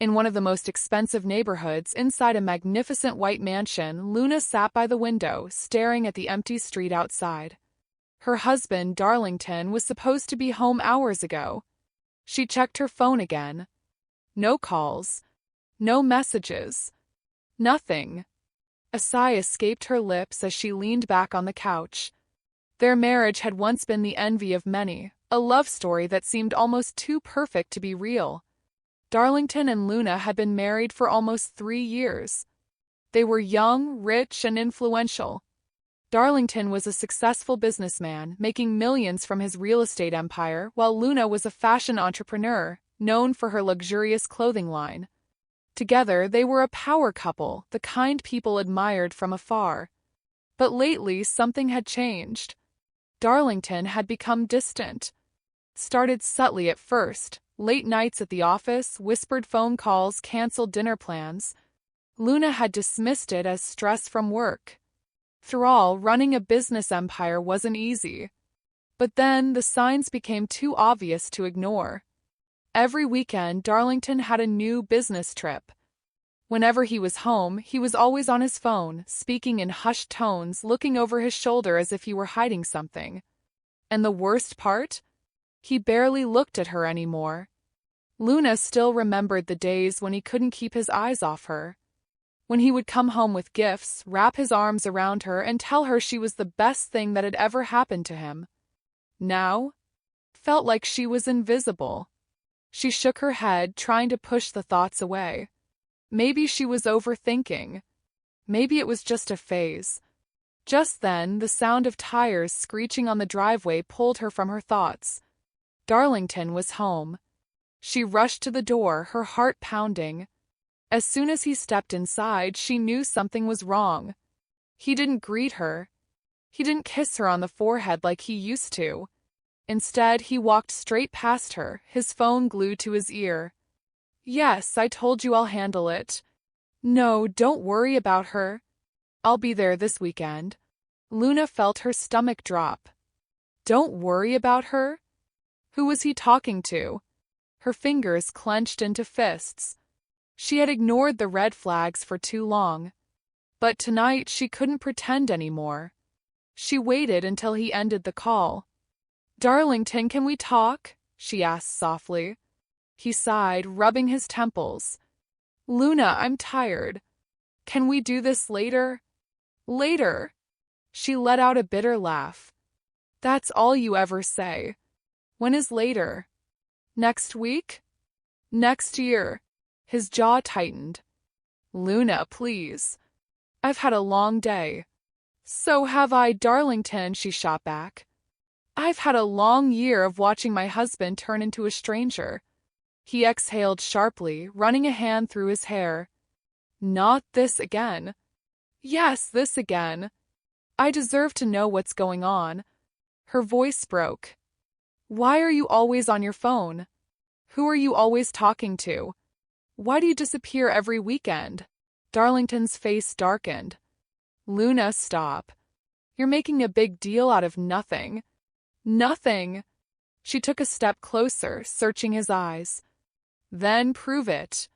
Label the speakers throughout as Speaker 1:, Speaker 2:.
Speaker 1: In one of the most expensive neighborhoods inside a magnificent white mansion, Luna sat by the window, staring at the empty street outside. Her husband, Darlington, was supposed to be home hours ago. She checked her phone again. No calls. No messages. Nothing. A sigh escaped her lips as she leaned back on the couch. Their marriage had once been the envy of many, a love story that seemed almost too perfect to be real. Darlington and Luna had been married for almost 3 years. They were young, rich, and influential. Darlington was a successful businessman, making millions from his real estate empire, while Luna was a fashion entrepreneur, known for her luxurious clothing line. Together, they were a power couple, the kind people admired from afar. But lately, something had changed. Darlington had become distant. Started subtly at first, late nights at the office, whispered phone calls, canceled dinner plans. Luna had dismissed it as stress from work. After all, running a business empire wasn't easy. But then, the signs became too obvious to ignore. Every weekend, Darlington had a new business trip. Whenever he was home, he was always on his phone, speaking in hushed tones, looking over his shoulder as if he were hiding something. And the worst part? He barely looked at her anymore. Luna still remembered the days when he couldn't keep his eyes off her. When he would come home with gifts, wrap his arms around her, and tell her she was the best thing that had ever happened to him. Now? Felt like she was invisible. She shook her head, trying to push the thoughts away. Maybe she was overthinking. Maybe it was just a phase. Just then, the sound of tires screeching on the driveway pulled her from her thoughts. Darlington was home. She rushed to the door, her heart pounding. As soon as he stepped inside, she knew something was wrong. He didn't greet her. He didn't kiss her on the forehead like he used to. Instead, he walked straight past her, his phone glued to his ear. "Yes, I told you I'll handle it. No, don't worry about her. I'll be there this weekend." Luna felt her stomach drop. Don't worry about her? Who was he talking to? Her fingers clenched into fists. She had ignored the red flags for too long. But tonight she couldn't pretend anymore. She waited until he ended the call. "Darlington, can we talk?" she asked softly. He sighed, rubbing his temples. "Luna, I'm tired. Can we do this later?" "Later?" She let out a bitter laugh. "That's all you ever say. When is later? Next week? Next year?" His jaw tightened. "Luna, please. I've had a long day." "So have I, Darlington," she shot back. "I've had a long year of watching my husband turn into a stranger." He exhaled sharply, running a hand through his hair. "Not this again." "Yes, this again. I deserve to know what's going on." Her voice broke. "Why are you always on your phone? Who are you always talking to? Why do you disappear every weekend?" Darlington's face darkened. "Luna, stop. You're making a big deal out of nothing." "Nothing." She took a step closer, searching his eyes. "Then prove it.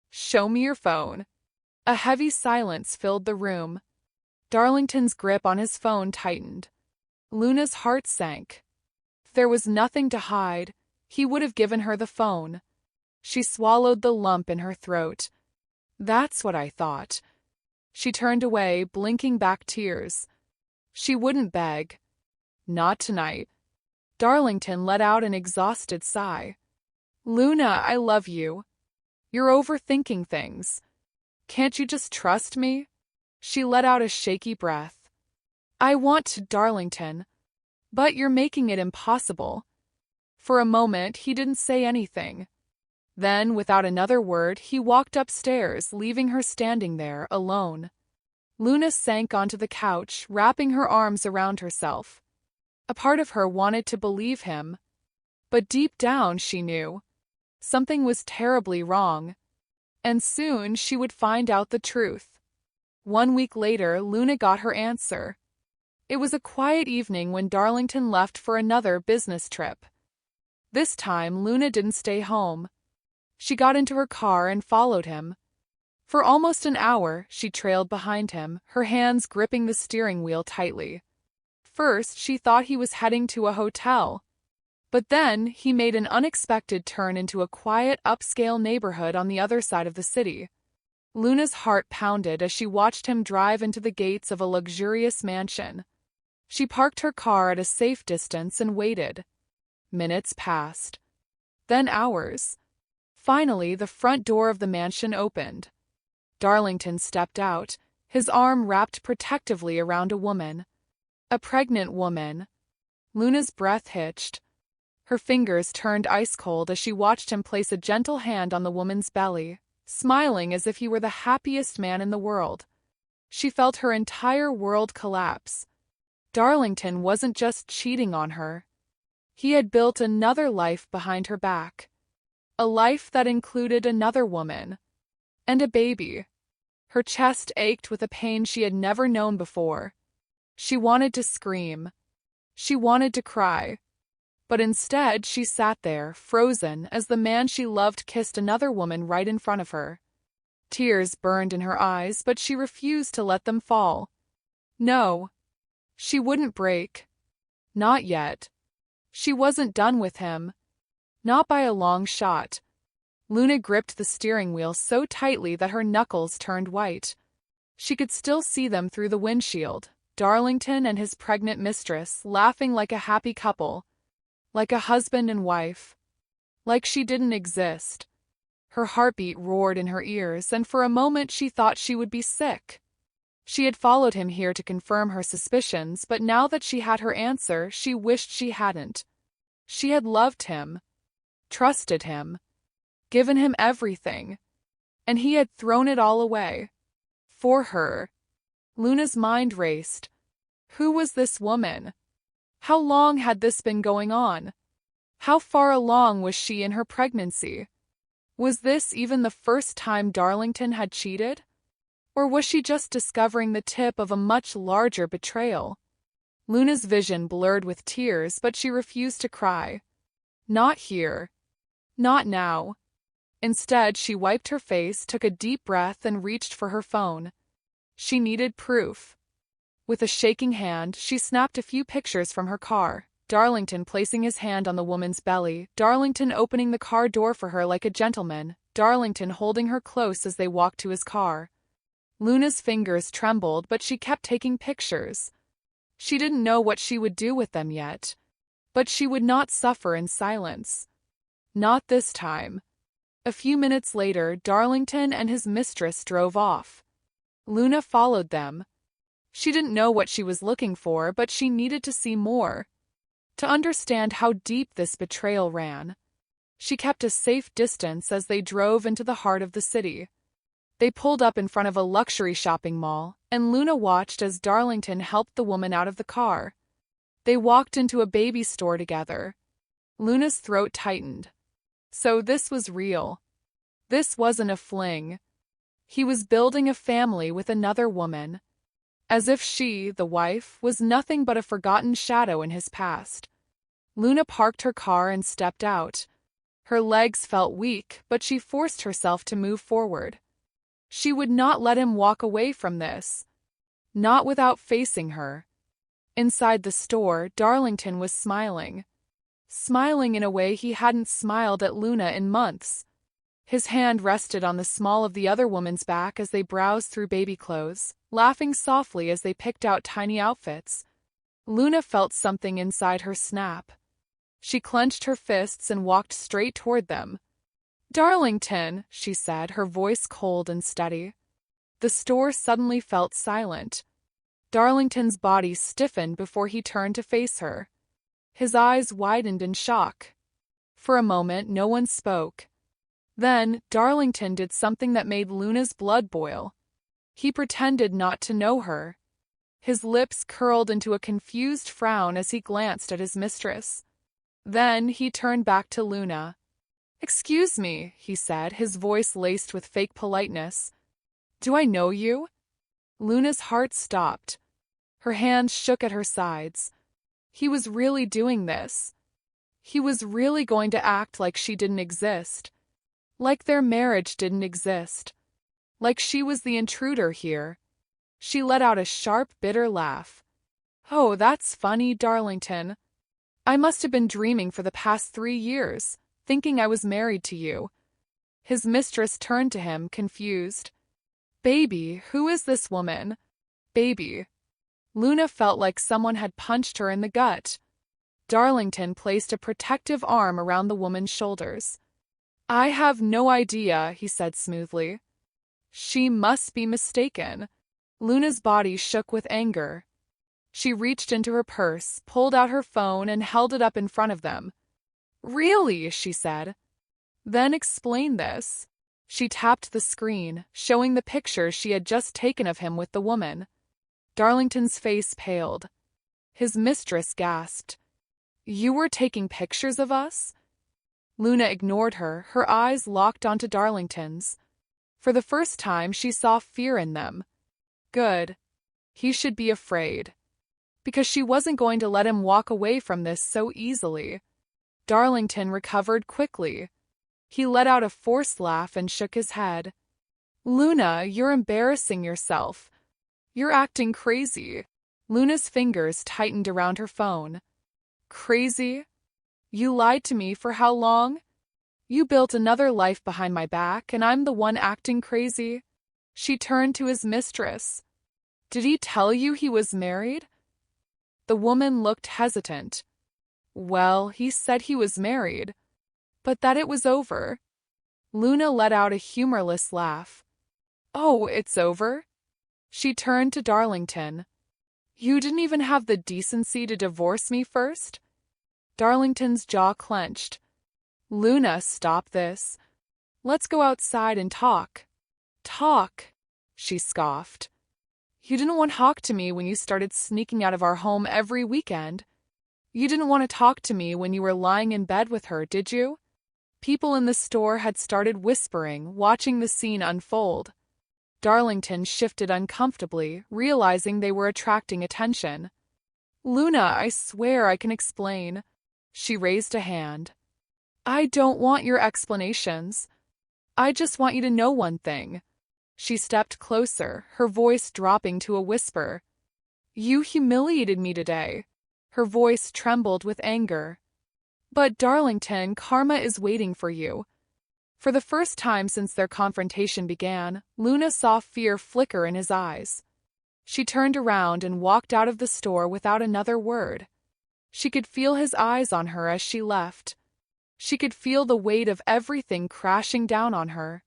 Speaker 1: Show me your phone." A heavy silence filled the room. Darlington's grip on his phone tightened. Luna's heart sank. If there was nothing to hide, he would have given her the phone. She swallowed the lump in her throat. "That's what I thought." She turned away, blinking back tears. She wouldn't beg. Not tonight. Darlington let out an exhausted sigh. "Luna, I love you. You're overthinking things. Can't you just trust me?" She let out a shaky breath. "I want to, Darlington. But you're making it impossible." For a moment, he didn't say anything. Then, without another word, he walked upstairs, leaving her standing there, alone. Luna sank onto the couch, wrapping her arms around herself. A part of her wanted to believe him. But deep down, she knew something was terribly wrong. And soon she would find out the truth. 1 week later, Luna got her answer. It was a quiet evening when Darlington left for another business trip. This time, Luna didn't stay home. She got into her car and followed him. For almost an hour, she trailed behind him, her hands gripping the steering wheel tightly. First, she thought he was heading to a hotel. But then, he made an unexpected turn into a quiet, upscale neighborhood on the other side of the city. Luna's heart pounded as she watched him drive into the gates of a luxurious mansion. She parked her car at a safe distance and waited. Minutes passed. Then hours. Finally, the front door of the mansion opened. Darlington stepped out, his arm wrapped protectively around a woman. A pregnant woman. Luna's breath hitched. Her fingers turned ice-cold as she watched him place a gentle hand on the woman's belly, smiling as if he were the happiest man in the world. She felt her entire world collapse. Darlington wasn't just cheating on her. He had built another life behind her back. A life that included another woman. And a baby. Her chest ached with a pain she had never known before. She wanted to scream. She wanted to cry. But instead she sat there, frozen, as the man she loved kissed another woman right in front of her. Tears burned in her eyes, but she refused to let them fall. No. She wouldn't break. Not yet. She wasn't done with him. Not by a long shot. Luna gripped the steering wheel so tightly that her knuckles turned white. She could still see them through the windshield, Darlington and his pregnant mistress laughing like a happy couple. Like a husband and wife. Like she didn't exist. Her heartbeat roared in her ears, and for a moment she thought she would be sick. She had followed him here to confirm her suspicions, but now that she had her answer, she wished she hadn't. She had loved him. Trusted him. Given him everything. And he had thrown it all away. For her. Luna's mind raced. Who was this woman? How long had this been going on? How far along was she in her pregnancy? Was this even the first time Darlington had cheated? Or was she just discovering the tip of a much larger betrayal? Luna's vision blurred with tears, but she refused to cry. Not here. Not now. Instead, she wiped her face, took a deep breath, and reached for her phone. She needed proof. With a shaking hand, she snapped a few pictures from her car, Darlington placing his hand on the woman's belly, Darlington opening the car door for her like a gentleman, Darlington holding her close as they walked to his car. Luna's fingers trembled, but she kept taking pictures. She didn't know what she would do with them yet. But she would not suffer in silence. Not this time. A few minutes later, Darlington and his mistress drove off. Luna followed them. She didn't know what she was looking for, but she needed to see more. To understand how deep this betrayal ran. She kept a safe distance as they drove into the heart of the city. They pulled up in front of a luxury shopping mall, and Luna watched as Darlington helped the woman out of the car. They walked into a baby store together. Luna's throat tightened. So this was real. This wasn't a fling. He was building a family with another woman. As if she, the wife, was nothing but a forgotten shadow in his past. Luna parked her car and stepped out. Her legs felt weak, but she forced herself to move forward. She would not let him walk away from this. Not without facing her. Inside the store, Darlington was smiling. Smiling in a way he hadn't smiled at Luna in months. His hand rested on the small of the other woman's back as they browsed through baby clothes, laughing softly as they picked out tiny outfits. Luna felt something inside her snap. She clenched her fists and walked straight toward them. "Darlington," she said, her voice cold and steady. The store suddenly felt silent. Darlington's body stiffened before he turned to face her. His eyes widened in shock. For a moment, no one spoke. Then, Darlington did something that made Luna's blood boil. He pretended not to know her. His lips curled into a confused frown as he glanced at his mistress. Then, he turned back to Luna. "Excuse me," he said, his voice laced with fake politeness. "Do I know you?" Luna's heart stopped. Her hands shook at her sides. He was really doing this. He was really going to act like she didn't exist. Like their marriage didn't exist. Like she was the intruder here. She let out a sharp, bitter laugh. Oh, that's funny, Darlington. I must have been dreaming for the past 3 years, thinking I was married to you. His mistress turned to him, confused. Baby, who is this woman? Baby. Luna felt like someone had punched her in the gut. Darlington placed a protective arm around the woman's shoulders. I have no idea, he said smoothly. She must be mistaken. Luna's body shook with anger. She reached into her purse, pulled out her phone, and held it up in front of them. Really, she said. Then explain this. She tapped the screen, showing the picture she had just taken of him with the woman. Darlington's face paled. His mistress gasped. You were taking pictures of us? Luna ignored her, her eyes locked onto Darlington's. For the first time, she saw fear in them. Good. He should be afraid. Because she wasn't going to let him walk away from this so easily. Darlington recovered quickly. He let out a forced laugh and shook his head. Luna, you're embarrassing yourself. You're acting crazy. Luna's fingers tightened around her phone. Crazy? You lied to me for how long? You built another life behind my back, and I'm the one acting crazy? She turned to his mistress. Did he tell you he was married? The woman looked hesitant. Well, he said he was married, but that it was over. Luna let out a humorless laugh. Oh, it's over? She turned to Darlington. You didn't even have the decency to divorce me first? Darlington's jaw clenched. Luna, stop this. Let's go outside and talk. Talk, she scoffed. You didn't want to talk to me when you started sneaking out of our home every weekend. You didn't want to talk to me when you were lying in bed with her, did you? People in the store had started whispering, watching the scene unfold. Darlington shifted uncomfortably, realizing they were attracting attention. Luna, I swear I can explain. She raised a hand. I don't want your explanations. I just want you to know one thing. She stepped closer, her voice dropping to a whisper. You humiliated me today. Her voice trembled with anger. But Darlington, karma is waiting for you. For the first time since their confrontation began, Luna saw fear flicker in his eyes. She turned around and walked out of the store without another word. She could feel his eyes on her as she left. She could feel the weight of everything crashing down on her.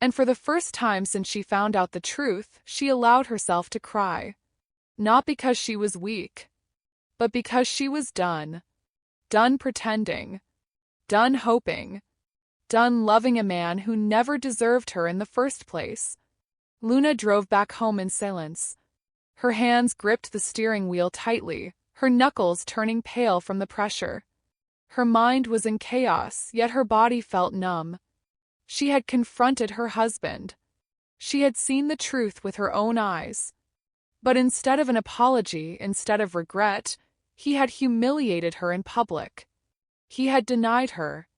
Speaker 1: And for the first time since she found out the truth, she allowed herself to cry. Not because she was weak, but because she was done. Done pretending. Done hoping. Done loving a man who never deserved her in the first place. Luna drove back home in silence. Her hands gripped the steering wheel tightly, her knuckles turning pale from the pressure. Her mind was in chaos, yet her body felt numb. She had confronted her husband. She had seen the truth with her own eyes. But instead of an apology, instead of regret, he had humiliated her in public. He had denied her.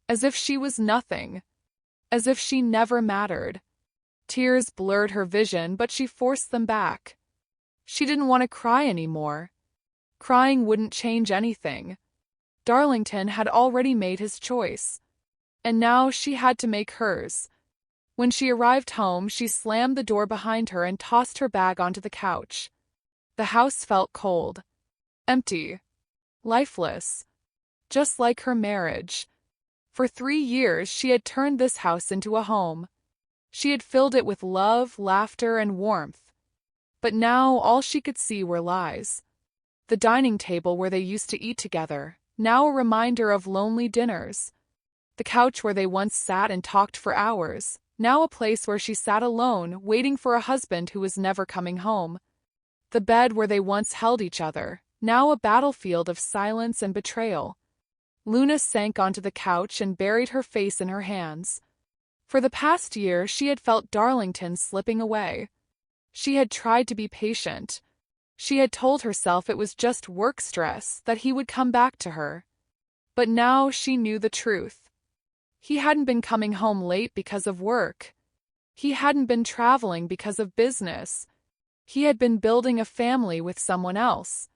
Speaker 1: As if she was nothing. As if she never mattered. Tears blurred her vision, but she forced them back. She didn't want to cry anymore. Crying wouldn't change anything. Darlington had already made his choice. And now she had to make hers. When she arrived home, she slammed the door behind her and tossed her bag onto the couch. The house felt cold. Empty. Lifeless. Just like her marriage. For 3 years she had turned this house into a home. She had filled it with love, laughter, and warmth. But now all she could see were lies. The dining table where they used to eat together, now a reminder of lonely dinners. The couch where they once sat and talked for hours, now a place where she sat alone, waiting for a husband who was never coming home. The bed where they once held each other, now a battlefield of silence and betrayal. Luna sank onto the couch and buried her face in her hands. For the past year, she had felt Darlington slipping away. She had tried to be patient. She had told herself it was just work stress, that he would come back to her. But now she knew the truth. He hadn't been coming home late because of work. He hadn't been traveling because of business. He had been building a family with someone else.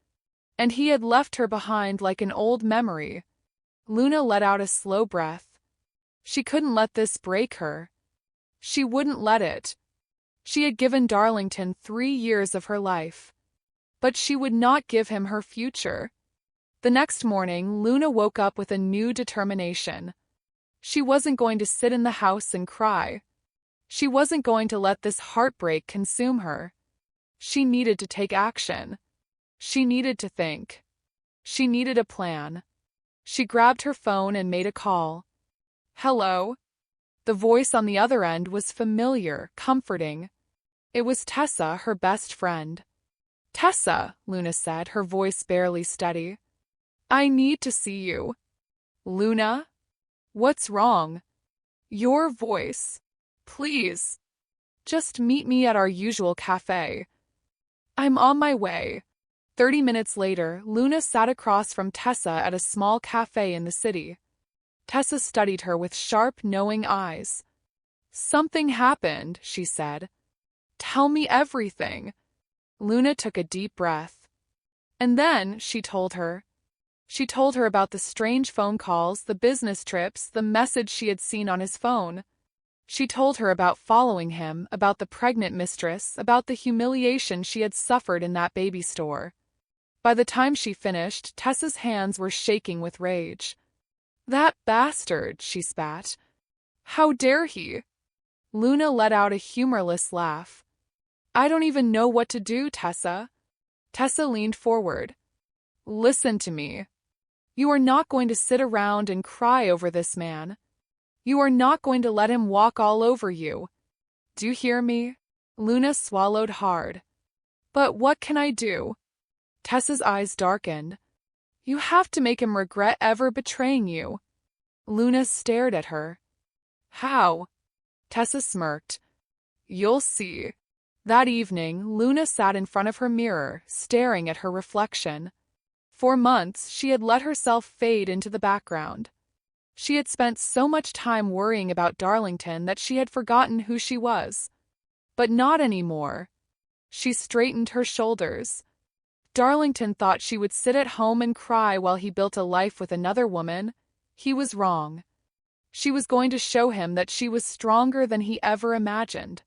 Speaker 1: And he had left her behind like an old memory. Luna let out a slow breath. She couldn't let this break her. She wouldn't let it. She had given Darlington 3 years of her life. But she would not give him her future. The next morning, Luna woke up with a new determination. She wasn't going to sit in the house and cry. She wasn't going to let this heartbreak consume her. She needed to take action. She needed to think. She needed a plan. She grabbed her phone and made a call. Hello? The voice on the other end was familiar, comforting. It was Tessa, her best friend. Tessa, Luna said, her voice barely steady. I need to see you. Luna? What's wrong? Your voice. Please. Just meet me at our usual cafe. I'm on my way. 30 minutes later, Luna sat across from Tessa at a small cafe in the city. Tessa studied her with sharp, knowing eyes. Something happened, she said. Tell me everything. Luna took a deep breath. And then, she told her. She told her about the strange phone calls, the business trips, the message she had seen on his phone. She told her about following him, about the pregnant mistress, about the humiliation she had suffered in that baby store. By the time she finished, Tessa's hands were shaking with rage. That bastard, she spat. How dare he? Luna let out a humorless laugh. I don't even know what to do, Tessa. Tessa leaned forward. Listen to me. You are not going to sit around and cry over this man. You are not going to let him walk all over you. Do you hear me? Luna swallowed hard. But what can I do? Tessa's eyes darkened. You have to make him regret ever betraying you. Luna stared at her. How? Tessa smirked. You'll see. That evening, Luna sat in front of her mirror, staring at her reflection. For months, she had let herself fade into the background. She had spent so much time worrying about Darlington that she had forgotten who she was. But not anymore. She straightened her shoulders. Darlington thought she would sit at home and cry while he built a life with another woman. He was wrong. She was going to show him that she was stronger than he ever imagined.